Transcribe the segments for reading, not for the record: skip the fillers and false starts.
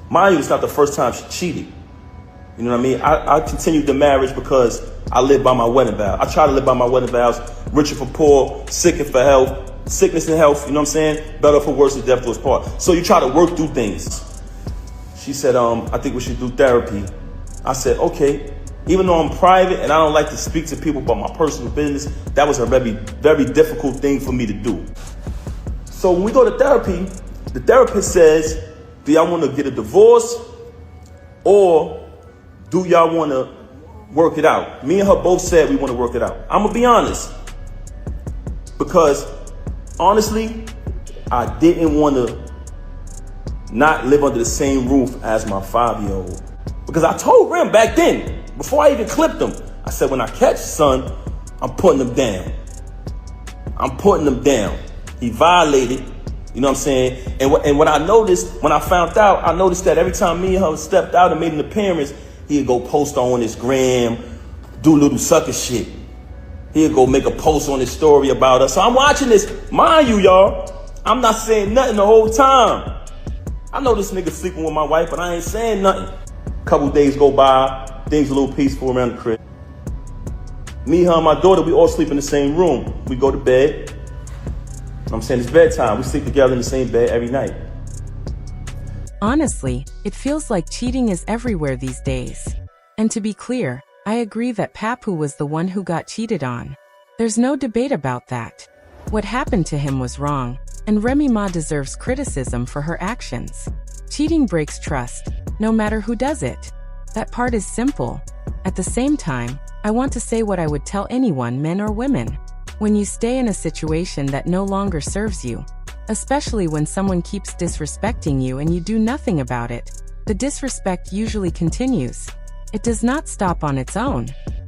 Mind you, it's not the first time she cheated. You know what I mean? I continued the marriage because I live by my wedding vow. I try to live by my wedding vows. Richer for poor, sick and for health, sickness and health. You know what I'm saying? Better for worse, and death do us part. So you try to work through things. She said, I think we should do therapy. I said, okay. Even though I'm private and I don't like to speak to people about my personal business, that was a very, very difficult thing for me to do. So when we go to therapy, the therapist says, do y'all want to get a divorce or do y'all want to work it out? Me and her both said we want to work it out. I'm going to be honest. Because honestly, I didn't want to not live under the same roof as my 5-year-old. Because I told Rem back then, before I even clipped him, I said, when I catch son, I'm putting him down. I'm putting him down. He violated, you know what I'm saying? And what I noticed, when I found out, I noticed that every time me and her stepped out and made an appearance, he'd go post on his gram, do little sucker shit. He'd go make a post on his story about us. So I'm watching this. Mind you, y'all, I'm not saying nothing the whole time. I know this nigga sleeping with my wife, but I ain't saying nothing. Couple days go by, things a little peaceful around the crib. Me, her, and my daughter, we all sleep in the same room. We go to bed. You know what I'm saying? It's bedtime. We sleep together in the same bed every night. Honestly, it feels like cheating is everywhere these days. And to be clear, I agree that Papoose was the one who got cheated on. There's no debate about that. What happened to him was wrong, and Remy Ma deserves criticism for her actions. Cheating breaks trust, no matter who does it. That part is simple. At the same time, I want to say what I would tell anyone, men or women. When you stay in a situation that no longer serves you, especially when someone keeps disrespecting you and you do nothing about it, the disrespect usually continues. It does not stop on its own.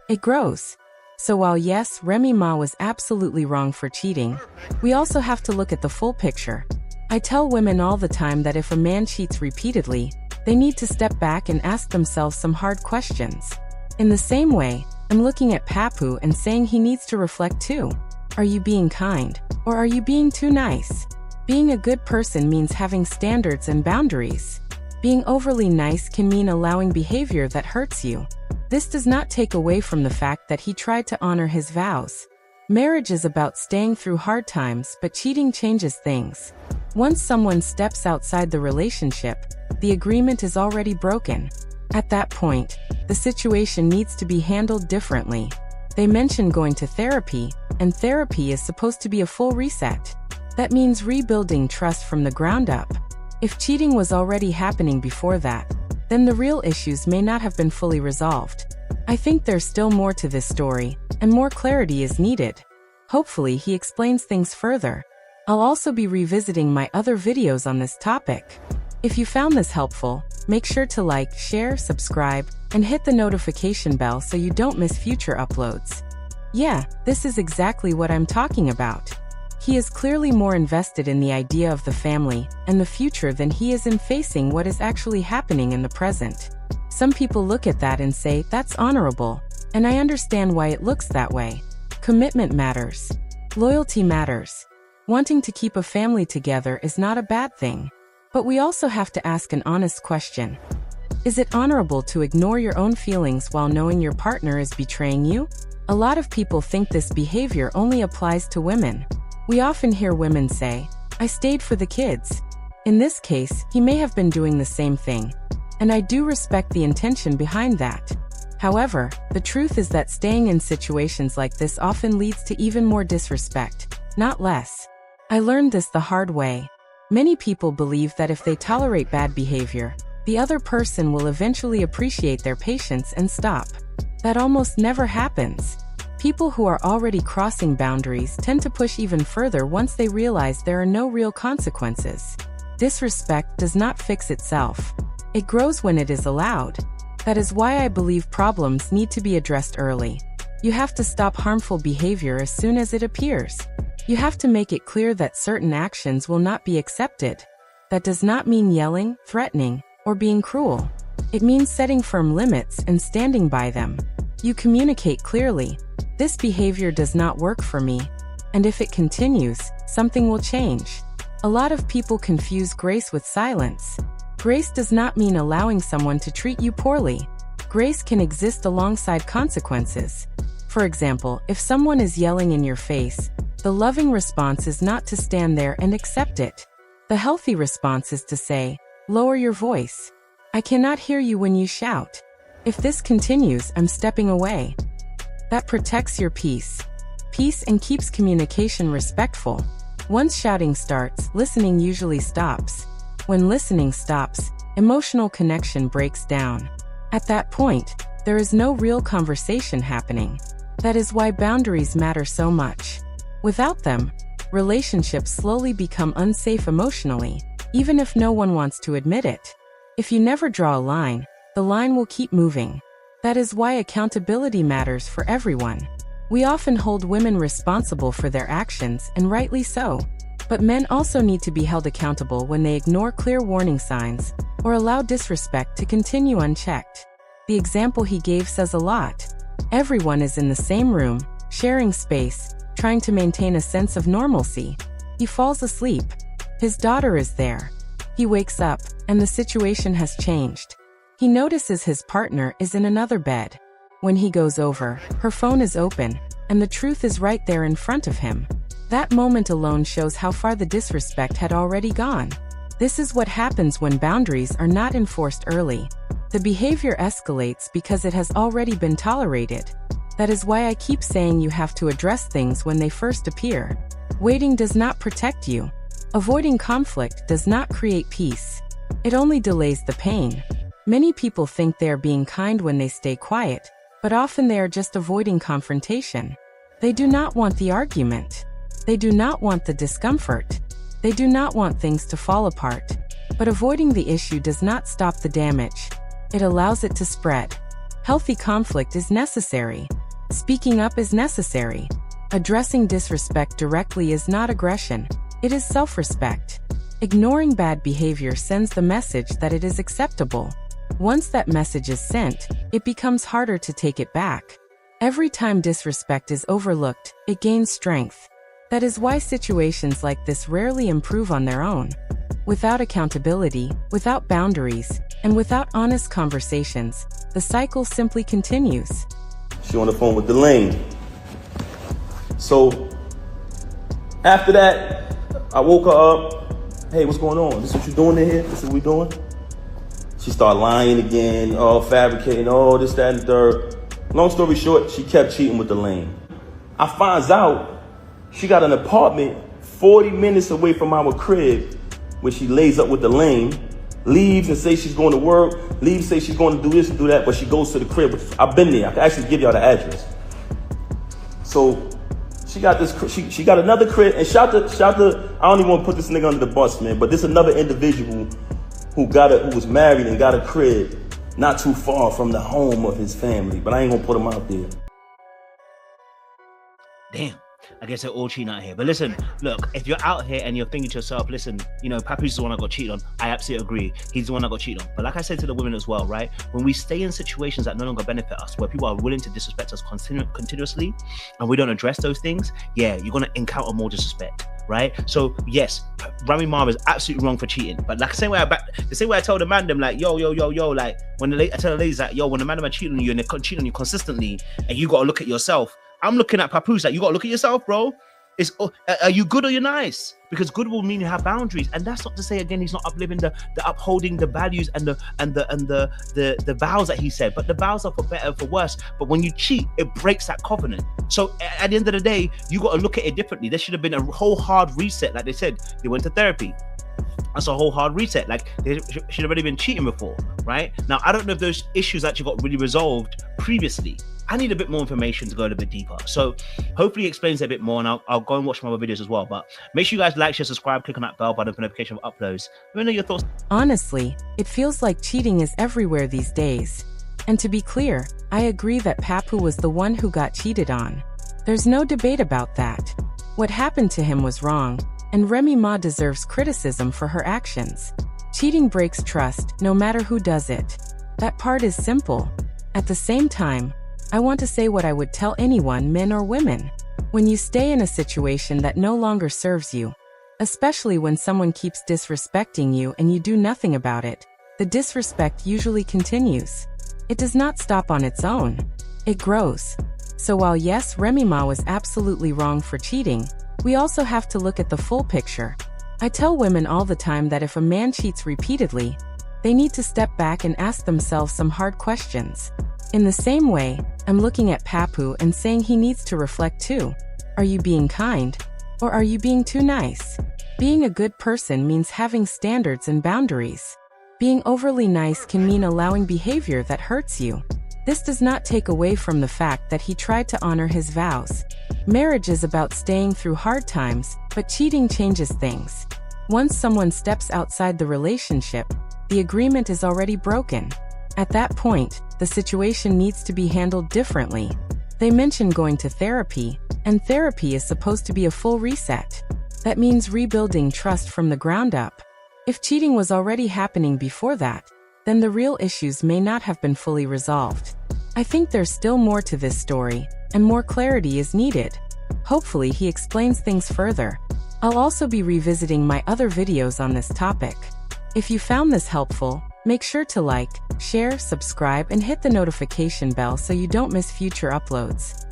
It grows. So while yes, Remy Ma was absolutely wrong for cheating, we also have to look at the full picture. I tell women all the time that if a man cheats repeatedly, they need to step back and ask themselves some hard questions. In the same way, I'm looking at Papoose and saying he needs to reflect too. Are you being kind? Or are you being too nice? Being a good person means having standards and boundaries. Being overly nice can mean allowing behavior that hurts you. This does not take away from the fact that he tried to honor his vows. Marriage is about staying through hard times, but cheating changes things. Once someone steps outside the relationship, the agreement is already broken. At that point, the situation needs to be handled differently. They mention going to therapy, and therapy is supposed to be a full reset. That means rebuilding trust from the ground up. If cheating was already happening before that, then the real issues may not have been fully resolved. I think there's still more to this story, and more clarity is needed. Hopefully he explains things further. I'll also be revisiting my other videos on this topic. If you found this helpful, make sure to like, share, subscribe, and hit the notification bell so you don't miss future uploads. Yeah, this is exactly what I'm talking about. He is clearly more invested in the idea of the family and the future than he is in facing what is actually happening in the present. Some people look at that and say, that's honorable, and I understand why it looks that way. Commitment matters. Loyalty matters. Wanting to keep a family together is not a bad thing. But we also have to ask an honest question. Is it honorable to ignore your own feelings while knowing your partner is betraying you? A lot of people think this behavior only applies to women. We often hear women say, I stayed for the kids. In this case, he may have been doing the same thing. And I do respect the intention behind that. However, the truth is that staying in situations like this often leads to even more disrespect, not less. I learned this the hard way. Many people believe that if they tolerate bad behavior, the other person will eventually appreciate their patience and stop. That almost never happens. People who are already crossing boundaries tend to push even further once they realize there are no real consequences. Disrespect does not fix itself. It grows when it is allowed. That is why I believe problems need to be addressed early. You have to stop harmful behavior as soon as it appears. You have to make it clear that certain actions will not be accepted. That does not mean yelling, threatening, or being cruel. It means setting firm limits and standing by them. You communicate clearly. This behavior does not work for me, and if it continues, something will change. A lot of people confuse grace with silence. Grace does not mean allowing someone to treat you poorly. Grace can exist alongside consequences. For example, if someone is yelling in your face, the loving response is not to stand there and accept it. The healthy response is to say, "Lower your voice. I cannot hear you when you shout. If this continues, I'm stepping away." That protects your peace. Peace and keeps communication respectful. Once shouting starts, listening usually stops. When listening stops, emotional connection breaks down. At that point, there is no real conversation happening. That is why boundaries matter so much. Without them, relationships slowly become unsafe emotionally, even if no one wants to admit it. If you never draw a line, the line will keep moving. That is why accountability matters for everyone. We often hold women responsible for their actions, and rightly so. But men also need to be held accountable when they ignore clear warning signs or allow disrespect to continue unchecked. The example he gave says a lot. Everyone is in the same room, sharing space, trying to maintain a sense of normalcy. He falls asleep. His daughter is there. He wakes up, and the situation has changed. He notices his partner is in another bed. When he goes over, her phone is open, and the truth is right there in front of him. That moment alone shows how far the disrespect had already gone. This is what happens when boundaries are not enforced early. The behavior escalates because it has already been tolerated. That is why I keep saying you have to address things when they first appear. Waiting does not protect you. Avoiding conflict does not create peace. It only delays the pain. Many people think they are being kind when they stay quiet, but often they are just avoiding confrontation. They do not want the argument. They do not want the discomfort. They do not want things to fall apart. But avoiding the issue does not stop the damage. It allows it to spread. Healthy conflict is necessary. Speaking up is necessary. Addressing disrespect directly is not aggression. It is self-respect. Ignoring bad behavior sends the message that it is acceptable. Once that message is sent, it becomes harder to take it back. Every time disrespect is overlooked, it gains strength. That is why situations like this rarely improve on their own. Without accountability, without boundaries, and without honest conversations, the cycle simply continues. She on the phone with Delane. So after that, I woke her up. "Hey, what's going on? This what you doing in here? This is what we doing?" She started lying again, fabricating, this, that, and the third. Long story short, she kept cheating with Delane. I finds out she got an apartment 40 minutes away from our crib where she lays up with Delane, leaves and says she's going to work, leaves, say she's going to do this and do that, but she goes to the crib. I've been there. I can actually give y'all the address. So she got this. She got another crib, and shout to. I don't even want to put this nigga under the bus, man. But this another individual who was married and got a crib not too far from the home of his family. But I ain't gonna put him out there. Damn. I guess they're all cheating out here. But listen, look, if you're out here and you're thinking to yourself, listen, Papoose is the one I got cheated on. I absolutely agree. He's the one I got cheated on. But like I said to the women as well, right? When we stay in situations that no longer benefit us, where people are willing to disrespect us continuously, and we don't address those things, yeah, you're going to encounter more disrespect, right? So yes, Remy Ma is absolutely wrong for cheating. But like the same way I tell the man them, like, yo, like when I tell the ladies like, yo, when the man them cheating on you and they're cheating on you consistently, and you got to look at yourself, I'm looking at Papoose like, you gotta look at yourself, bro. Are you good or you're nice? Because good will mean you have boundaries, and that's not to say again he's not uplifting the upholding the values and the vows that he said. But the vows are for better or for worse. But when you cheat, it breaks that covenant. So at the end of the day, you got to look at it differently. There should have been a whole hard reset, like they said. They went to therapy. That's a whole hard reset. Like they should have already been cheating before, right? Now I don't know if those issues actually got really resolved previously. I need a bit more information to go a little bit deeper. So hopefully it explains it a bit more, and I'll go and watch my other videos as well. But make sure you guys like, share, subscribe, click on that bell button for notification of uploads. Let me know your thoughts. Honestly, it feels like cheating is everywhere these days. And to be clear, I agree that Papoose was the one who got cheated on. There's no debate about that. What happened to him was wrong, and Remy Ma deserves criticism for her actions. Cheating breaks trust, no matter who does it. That part is simple. At the same time, I want to say what I would tell anyone, men or women. When you stay in a situation that no longer serves you, especially when someone keeps disrespecting you and you do nothing about it, the disrespect usually continues. It does not stop on its own. It grows. So while yes, Remy Ma was absolutely wrong for cheating, we also have to look at the full picture. I tell women all the time that if a man cheats repeatedly, they need to step back and ask themselves some hard questions. In the same way, I'm looking at Papoose and saying he needs to reflect too. Are you being kind? Or are you being too nice? Being a good person means having standards and boundaries. Being overly nice can mean allowing behavior that hurts you. This does not take away from the fact that he tried to honor his vows. Marriage is about staying through hard times, but cheating changes things. Once someone steps outside the relationship, the agreement is already broken. At that point, the situation needs to be handled differently. They mention going to therapy, and therapy is supposed to be a full reset. That means rebuilding trust from the ground up. If cheating was already happening before that, then the real issues may not have been fully resolved. I think there's still more to this story, and more clarity is needed. Hopefully he explains things further. I'll also be revisiting my other videos on this topic. If you found this helpful, make sure to like, share, subscribe, and hit the notification bell so you don't miss future uploads.